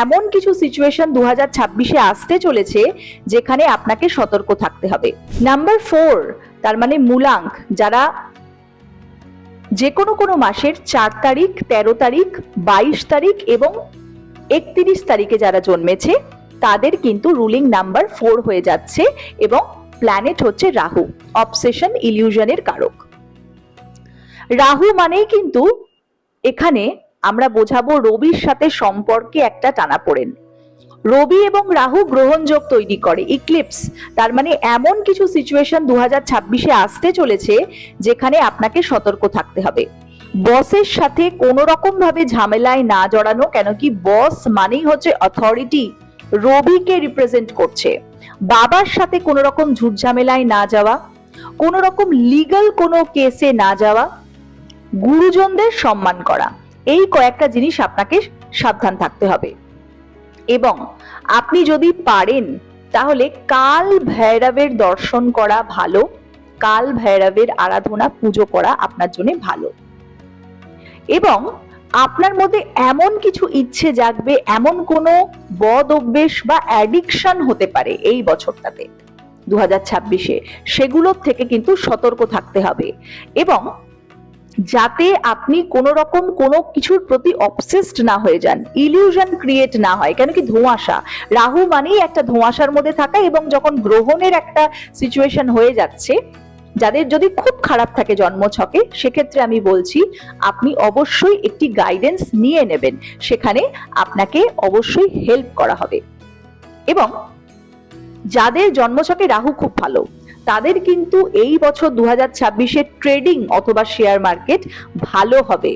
এমন কিছু সিচুয়েশন 2026-এ আসতে চলেছে যেখানে আপনাকে সতর্ক থাকতে হবে। নাম্বার 4, তার মানে মূলাঙ্ক, যারা যে কোনো মাসের 4 তারিখ, 13 তারিখ, 22 তারিখ এবং 31 তারিখে যারা জন্মেছে তাদের কিন্তু রুলিং নাম্বার 4 হয়ে যাচ্ছে এবং প্ল্যানেট হচ্ছে রাহু, অবসেশন ইলিউশনের কারক। রাহু মানেই কিন্তু এখানে আমরা বোঝাবো রবির সাথে সম্পর্কে একটা টানাপোড়েন। রবি এবং রাহু গ্রহণযোগ তৈরি করে, ইক্লিপস, তার মানে এমন কিছু সিচুয়েশন 2026-এ আসতে চলেছে যেখানে আপনাকে সতর্ক থাকতে হবে। বসের সাথে কোনো রকম ভাবে ঝামেলায় না জড়ানো, কেন কি বস মানেই হচ্ছে অথরিটি, রবিকে রিপ্রেজেন্ট করছে। বাবার সাথে কোনো রকম ঝুট ঝামেলায় না যাওয়া, কোনো রকম লিগ্যাল কোনো কেসে না যাওয়া, গুরুজনদের সম্মান করা, এই কয়েকটা জিনিস আপনাকে সাবধান থাকতে হবে। এবং আপনি যদি পারেন তাহলে কাল ভৈরবের দর্শন করা ভালো, কাল ভৈরবের আরাধনা পুজো করা আপনার জন্য ভালো। এবং আপনার মধ্যে এমন কিছু ইচ্ছে জাগবে, এমন কোনো বদ অভ্যেস বা অ্যাডিকশন হতে পারে এই বছরটাতে 2026-এ, সেগুলোর থেকে কিন্তু সতর্ক থাকতে হবে। এবং যাতে আপনি কোনো রকম কোনো কিছুর প্রতি অবসেসড না হয়ে যান, ইলিউশন ক্রিয়েট না হয়, কেন কি ধোঁয়াশা, রাহু মানেই একটা ধোঁয়াশার মধ্যে থাকা। এবং যখন গ্রহণের একটা সিচুয়েশন হয়ে যাচ্ছে, যাদের যদি খুব খারাপ থাকে জন্মছকে, সেক্ষেত্রে আমি বলছি আপনি অবশ্যই একটি গাইডেন্স নিয়ে নেবেন, সেখানে আপনাকে অবশ্যই হেল্প করা হবে। এবং যাদের জন্মছকে রাহু খুব ভালো, তাদের কিন্তু এই বছর 2026-এ ট্রেডিং অথবা শেয়ার মার্কেট ভালো হবে।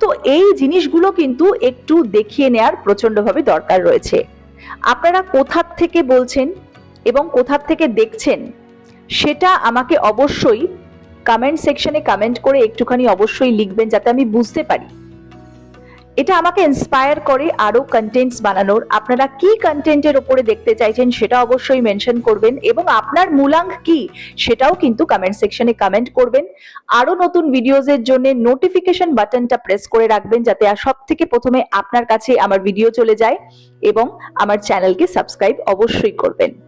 তো এই জিনিসগুলো কিন্তু একটু দেখিয়ে নেওয়ার প্রচন্ডভাবে দরকার রয়েছে। আপনারা কোথা থেকে বলছেন এবং কোথা থেকে দেখছেন সেটা আমাকে অবশ্যই কমেন্ট সেকশনে কমেন্ট করে একটুখানি অবশ্যই লিখবেন, যাতে আমি বুঝতে পারি। এটা আমাকে ইন্সপায়ার করে আরো কন্টেন্টস বানানোর। আপনারা কি কন্টেন্টের উপরে দেখতে চাইছেন সেটা অবশ্যই মেনশন করবেন, এবং আপনার মূলাঙ্ক কি সেটাও কিন্তু কমেন্ট সেকশনে কমেন্ট করবেন। আরো নতুন ভিডিওজের জন্য নোটিফিকেশন বাটনটা প্রেস করে রাখবেন, যাতে সব থেকে প্রথমে আপনার কাছে আমার ভিডিও চলে যায়, এবং আমার চ্যানেলকে সাবস্ক্রাইব অবশ্যই করবেন।